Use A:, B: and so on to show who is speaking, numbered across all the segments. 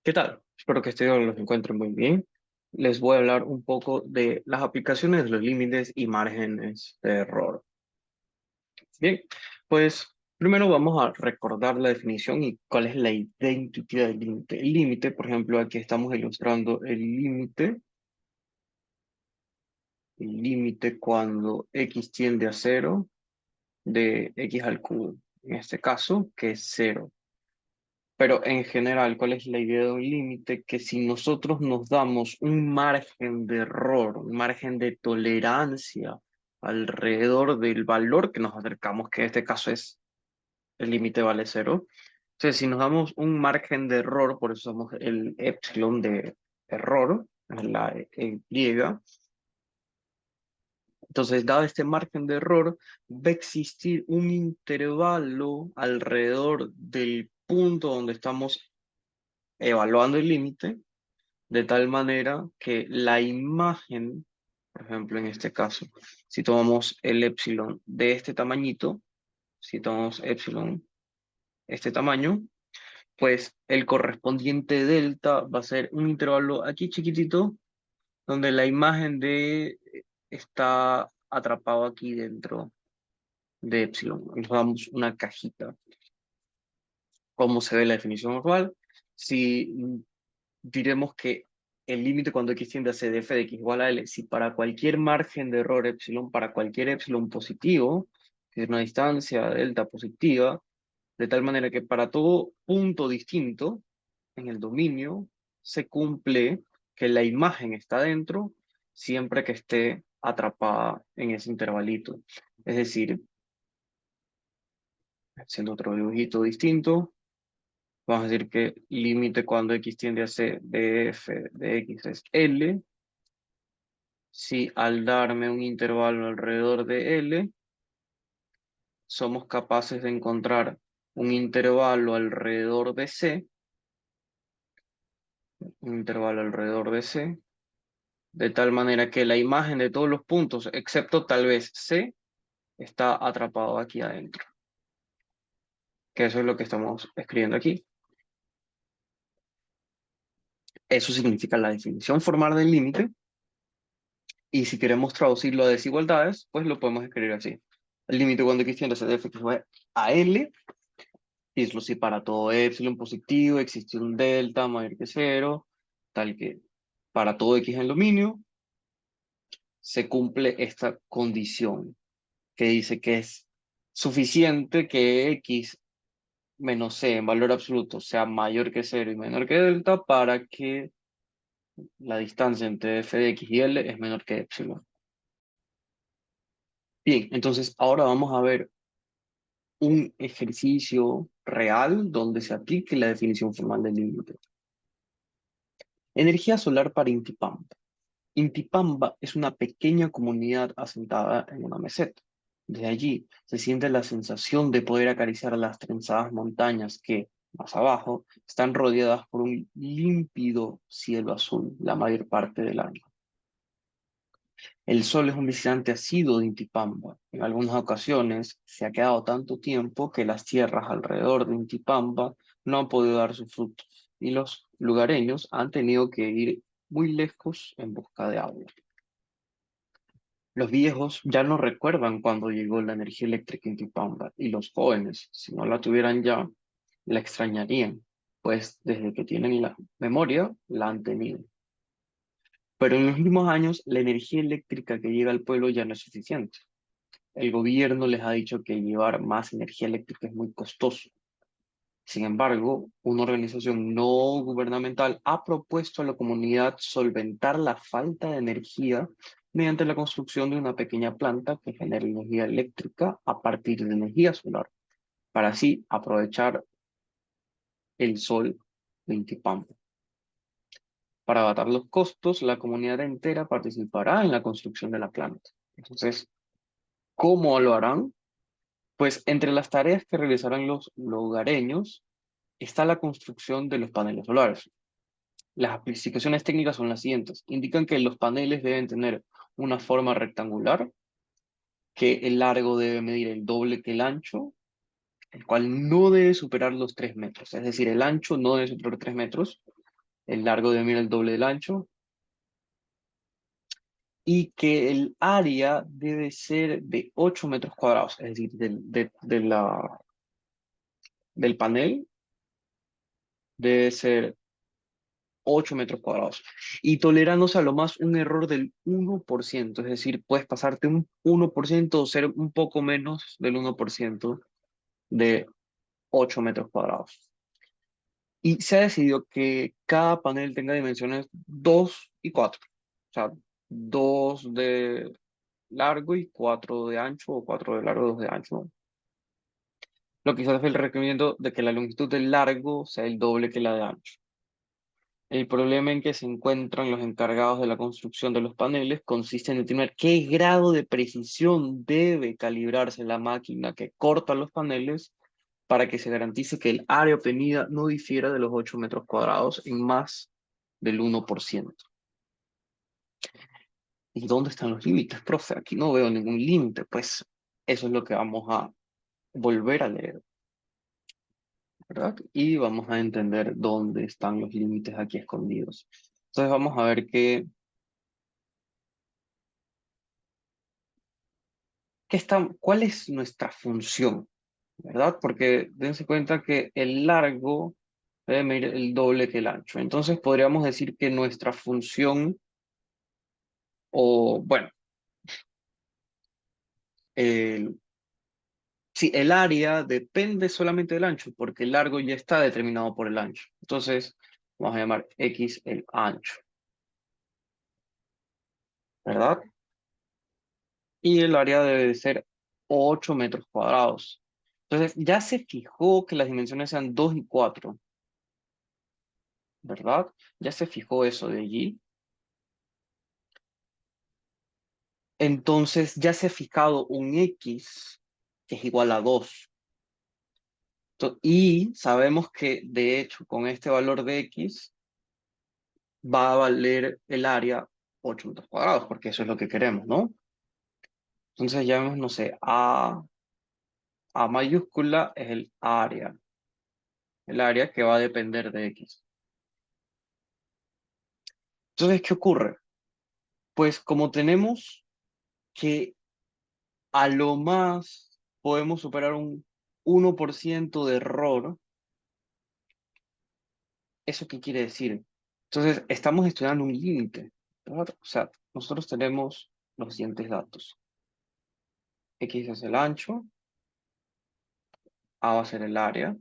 A: ¿Qué tal? Espero que ustedes los encuentren muy bien. Les voy a hablar un poco de las aplicaciones de los límites y márgenes de error. Bien, pues primero vamos a recordar la definición y cuál es la identidad del límite. El límite, por ejemplo, aquí estamos ilustrando el límite cuando x tiende a cero de x al cubo, en este caso, que es cero. Pero en general, ¿cuál es la idea de un límite? Que si nosotros nos damos un margen de error, un margen de tolerancia alrededor del valor que nos acercamos, que en este caso es el límite vale cero. Entonces, si nos damos un margen de error, por eso somos el epsilon de error, la griega. Entonces, dado este margen de error, va a existir un intervalo alrededor del punto donde estamos evaluando el límite, de tal manera que la imagen, por ejemplo, en este caso, si tomamos el epsilon de este tamañito, si tomamos epsilon este tamaño, pues el correspondiente delta va a ser un intervalo aquí chiquitito, donde la imagen de está atrapado aquí dentro de epsilon. Nos damos una cajita. ¿Cómo se ve la definición actual? Si diremos que el límite cuando x tiende a c de f de x igual a L, si para cualquier margen de error epsilon, para cualquier epsilon positivo, que es una distancia delta positiva, de tal manera que para todo punto distinto en el dominio se cumple que la imagen está dentro siempre que esté atrapada en ese intervalito. Es decir, haciendo otro dibujito distinto, vamos a decir que límite cuando x tiende a c de f de x es L. Si al darme un intervalo alrededor de L, somos capaces de encontrar un intervalo alrededor de C, un intervalo alrededor de C, de tal manera que la imagen de todos los puntos, excepto tal vez C, está atrapado aquí adentro. Que eso es lo que estamos escribiendo aquí. Eso significa la definición formal del límite. Y si queremos traducirlo a desigualdades, pues lo podemos escribir así. El límite cuando x tiende de f a L. Y eso si para todo epsilon positivo existe un delta mayor que cero, tal que para todo x en dominio se cumple esta condición que dice que es suficiente que x menos c en valor absoluto sea mayor que cero y menor que delta para que la distancia entre f de x y L es menor que epsilon. Bien, entonces ahora vamos a ver un ejercicio real donde se aplique la definición formal del límite. Energía solar para Intipamba. Intipamba es una pequeña comunidad asentada en una meseta. Desde allí se siente la sensación de poder acariciar las trenzadas montañas que, más abajo, están rodeadas por un límpido cielo azul la mayor parte del año. El sol es un visitante asiduo de Intipamba. En algunas ocasiones se ha quedado tanto tiempo que las tierras alrededor de Intipamba no han podido dar sus frutos y los lugareños han tenido que ir muy lejos en busca de agua. Los viejos ya no recuerdan cuando llegó la energía eléctrica en Intipamba y los jóvenes, si no la tuvieran ya, la extrañarían, pues desde que tienen la memoria la han tenido. Pero en los últimos años la energía eléctrica que llega al pueblo ya no es suficiente. El gobierno les ha dicho que llevar más energía eléctrica es muy costoso. Sin embargo, una organización no gubernamental ha propuesto a la comunidad solventar la falta de energía mediante la construcción de una pequeña planta que genere energía eléctrica a partir de energía solar, para así aprovechar el sol de Intipampa. Para abatar los costos, la comunidad entera participará en la construcción de la planta. Entonces, ¿cómo lo harán? Pues entre las tareas que realizarán los lugareños está la construcción de los paneles solares. Las especificaciones técnicas son las siguientes. Indican que los paneles deben tener una forma rectangular, que el largo debe medir el doble que el ancho, el cual no debe superar los 3 metros. Es decir, el ancho no debe superar 3 metros el largo debe medir el doble del ancho y que el área debe ser de 8 metros cuadrados, es decir, del panel debe ser 8 metros cuadrados. Y tolerándose a lo más un error del 1%, es decir, puedes pasarte un 1% o ser un poco menos del 1% de 8 metros cuadrados. Y se ha decidido que cada panel tenga dimensiones 2 y 4. O sea, 2 de largo y 4 de ancho, o 4 de largo, 2 de ancho. Lo que se hace el requerimiento de que la longitud del largo sea el doble que la de ancho. El problema en que se encuentran los encargados de la construcción de los paneles consiste en determinar qué grado de precisión debe calibrarse la máquina que corta los paneles para que se garantice que el área obtenida no difiera de los 8 metros cuadrados en más del 1%. ¿Y dónde están los límites, profe? Aquí no veo ningún límite. Pues eso es lo que vamos a volver a leer, ¿verdad? Y vamos a entender dónde están los límites aquí escondidos. Entonces vamos a ver cuál es nuestra función, ¿verdad? Porque dense cuenta que el largo debe medir el doble que el ancho. Entonces podríamos decir que nuestra función, o bueno, el, sí, el área depende solamente del ancho, porque el largo ya está determinado por el ancho. Entonces vamos a llamar X el ancho, ¿verdad? Y el área debe ser 8 metros cuadrados. Entonces ya se fijó que las dimensiones sean 2 y 4, ¿verdad? Ya se fijó eso de allí. Entonces ya se ha fijado un X que es igual a 2. Y sabemos que, de hecho, con este valor de X va a valer el área 8 metros cuadrados, porque eso es lo que queremos, ¿no? Entonces llamemos, no sé, A mayúscula es el área que va a depender de X. Entonces, ¿qué ocurre? Pues como tenemos que a lo más podemos superar un 1% de error, ¿eso qué quiere decir? Entonces, estamos estudiando un límite, ¿verdad? O sea, nosotros tenemos los siguientes datos. X es el ancho, A va a ser el área,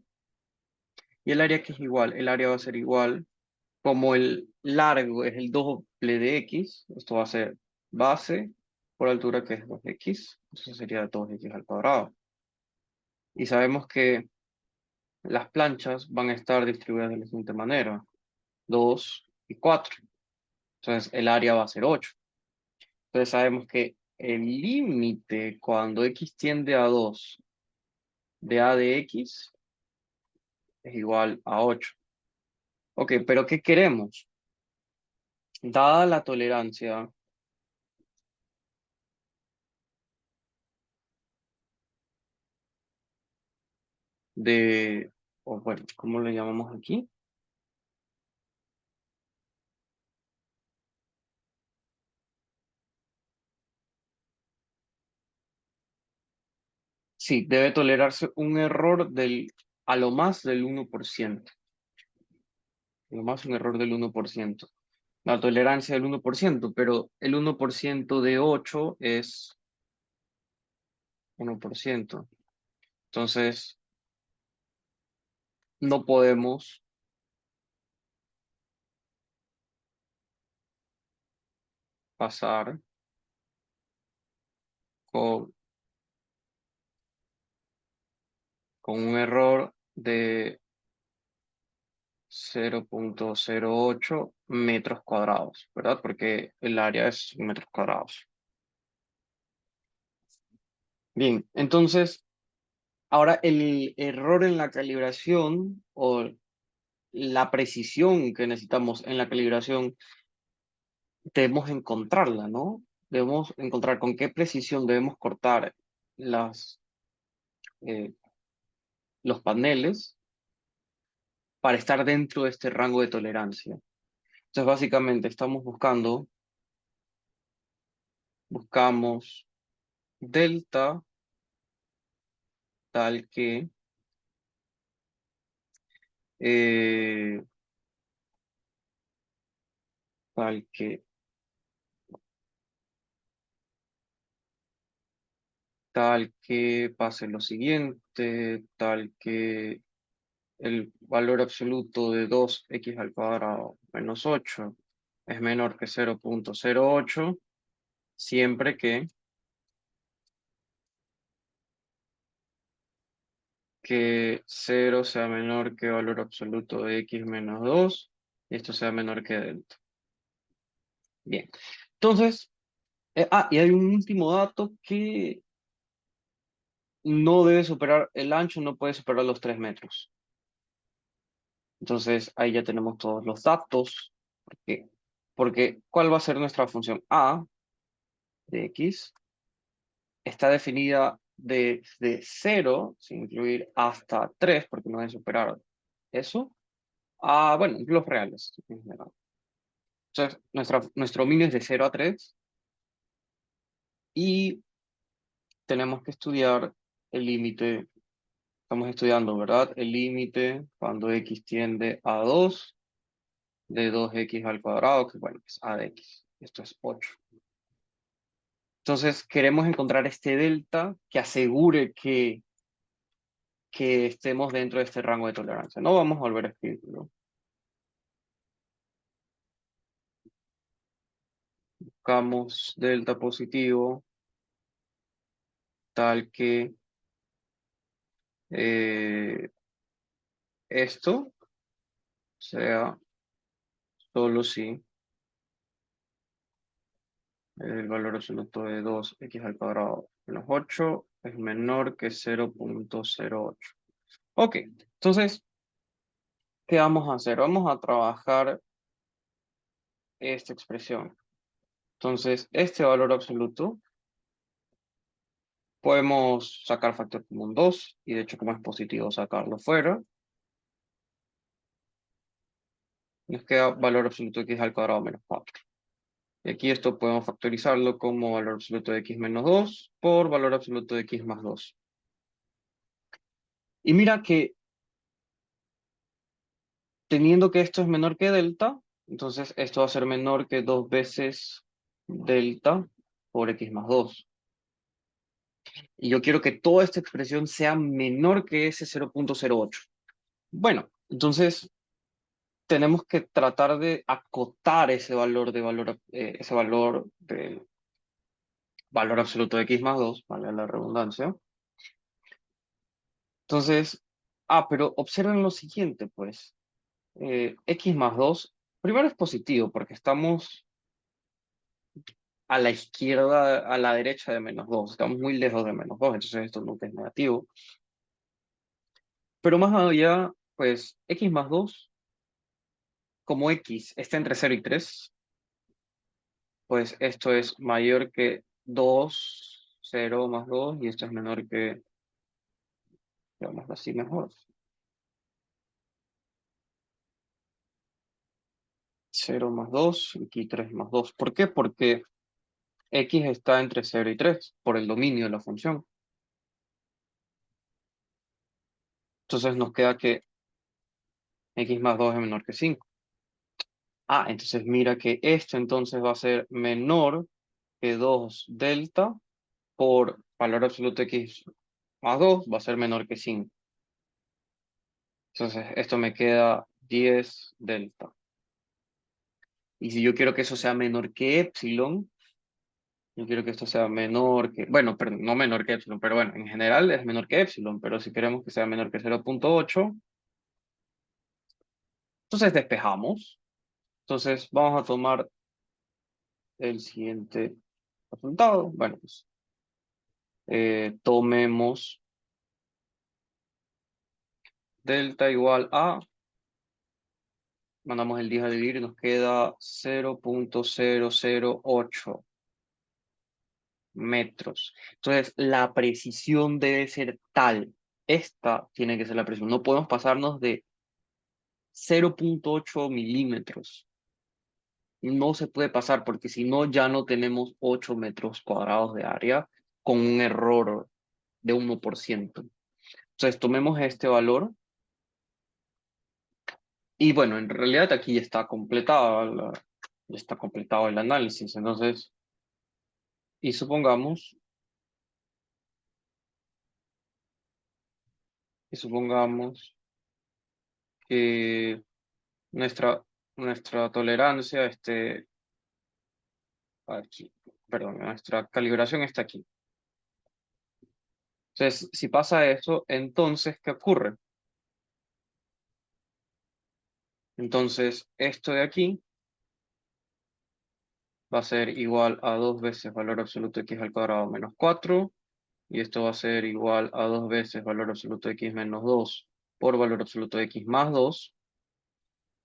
A: y el área que es igual, el área va a ser igual, como el largo es el doble de X, esto va a ser base por altura que es 2X, eso sería 2X al cuadrado. Y sabemos que las planchas van a estar distribuidas de la siguiente manera, 2 y 4. Entonces el área va a ser 8. Entonces sabemos que el límite cuando X tiende a 2 de A de X es igual a 8. Ok, pero ¿qué queremos? Dada la tolerancia de, o bueno, ¿cómo le llamamos aquí? Sí, debe tolerarse un error a lo más del 1%. A lo más un error del 1%. La tolerancia del 1%, pero el 1% de 8 es 1%. Entonces, no podemos pasar con, con un error de 0,08 metros cuadrados, ¿verdad? Porque el área es metros cuadrados. Bien, entonces, ahora el error en la calibración o la precisión que necesitamos en la calibración, debemos encontrarla, ¿no? Debemos encontrar con qué precisión debemos cortar las, eh, los paneles para estar dentro de este rango de tolerancia. Entonces, básicamente, buscamos delta tal que, eh, tal que, tal que pase lo siguiente, tal que el valor absoluto de 2x² - 8 es menor que 0.08, siempre que 0 sea menor que valor absoluto de x-2 y esto sea menor que delta. Bien, entonces, y hay un último dato que no debe superar, el ancho no puede superar los 3 metros. Entonces, ahí ya tenemos todos los datos. ¿Por qué? Porque, ¿cuál va a ser nuestra función? A de x está definida desde 0, sin incluir hasta 3, porque no debe superar eso, bueno, los reales en general. Entonces, nuestro dominio es de 0 a 3 y tenemos que estudiar el límite. Estamos estudiando, ¿verdad? El límite cuando x tiende a 2 de 2x², que bueno, es a de x. Esto es 8. Entonces, queremos encontrar este delta que asegure que estemos dentro de este rango de tolerancia. No vamos a volver a escribirlo. Buscamos delta positivo tal que eh, esto sea solo si el valor absoluto de 2x² - 8 es menor que 0.08. Ok, entonces, ¿qué vamos a hacer? Vamos a trabajar esta expresión. Entonces, este valor absoluto podemos sacar factor común 2 y de hecho como es positivo sacarlo fuera. Nos queda valor absoluto de x² - 4. Y aquí esto podemos factorizarlo como valor absoluto de x-2 por valor absoluto de x+2. Y mira que teniendo que esto es menor que delta, entonces esto va a ser menor que 2 veces delta por x+2. Y yo quiero que toda esta expresión sea menor que ese 0.08. Bueno, entonces tenemos que tratar de acotar ese valor absoluto de x+2, vale la redundancia. Entonces, pero observen lo siguiente, pues, x+2, primero es positivo porque estamos a la izquierda, a la derecha de -2, estamos muy lejos de -2, entonces esto nunca es negativo. Pero más allá, pues, x+2, como x está entre 0 y 3, pues esto es mayor que 2, 0 más 2, y esto es menor que, digamos así, mejor. 0 más 2, aquí 3 más 2. ¿Por qué? Porque x está entre 0 y 3, por el dominio de la función. Entonces nos queda que x+2 es menor que 5. Entonces mira que esto entonces va a ser menor que 2 delta por valor absoluto de x+2 va a ser menor que 5. Entonces esto me queda 10 delta. Y si yo quiero que eso sea menor que epsilon, yo quiero que esto sea menor que, bueno, perdón, no menor que epsilon, pero bueno, en general es menor que epsilon, pero si queremos que sea menor que 0.8, entonces despejamos. Entonces vamos a tomar el siguiente resultado. Bueno, pues tomemos delta igual a, mandamos el 10 a dividir y nos queda 0.008 metros. Entonces, la precisión debe ser tal. Esta tiene que ser la precisión. No podemos pasarnos de 0.8 milímetros. no se puede pasar porque si no ya no tenemos 8 metros cuadrados de área con un error de 1%. Entonces tomemos este valor y bueno, en realidad aquí ya está ya está completado el análisis. Entonces, y supongamos que nuestra tolerancia esté aquí, perdón, nuestra calibración está aquí. Entonces, si pasa eso, entonces, ¿qué ocurre? Entonces, esto de aquí va a ser igual a 2 veces valor absoluto de x al cuadrado menos 4, y esto va a ser igual a 2 veces valor absoluto de x menos 2 por valor absoluto de x más 2,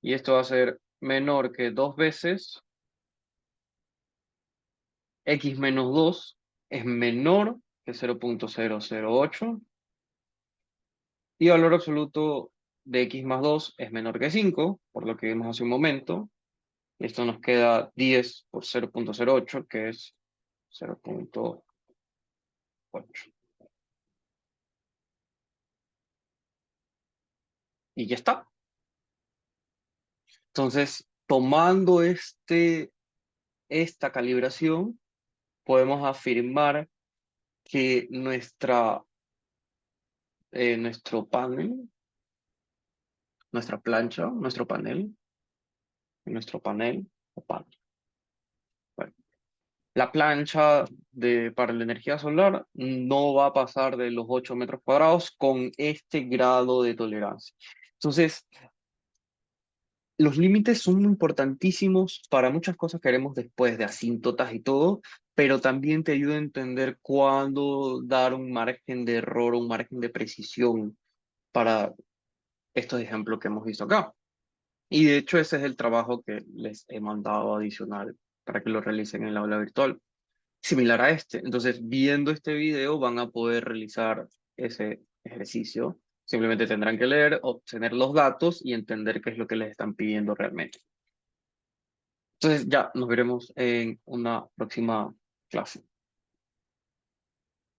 A: y esto va a ser menor que 2 veces x menos 2 es menor que 0.008, y valor absoluto de x más 2 es menor que 5, por lo que vimos hace un momento. Esto nos queda 10 por 0.08, que es 0.8. Y ya está. Entonces, tomando esta calibración, podemos afirmar que nuestro panel, nuestra plancha, nuestro panel, o panel. Bueno, la plancha para la energía solar no va a pasar de los 8 metros cuadrados con este grado de tolerancia. Entonces, los límites son muy importantísimos para muchas cosas que haremos después de asíntotas y todo, pero también te ayuda a entender cuándo dar un margen de error, un margen de precisión para estos ejemplos que hemos visto acá. Y de hecho ese es el trabajo que les he mandado adicional para que lo realicen en el aula virtual, similar a este. Entonces, viendo este video van a poder realizar ese ejercicio. Simplemente tendrán que leer, obtener los datos y entender qué es lo que les están pidiendo realmente. Entonces ya nos veremos en una próxima clase.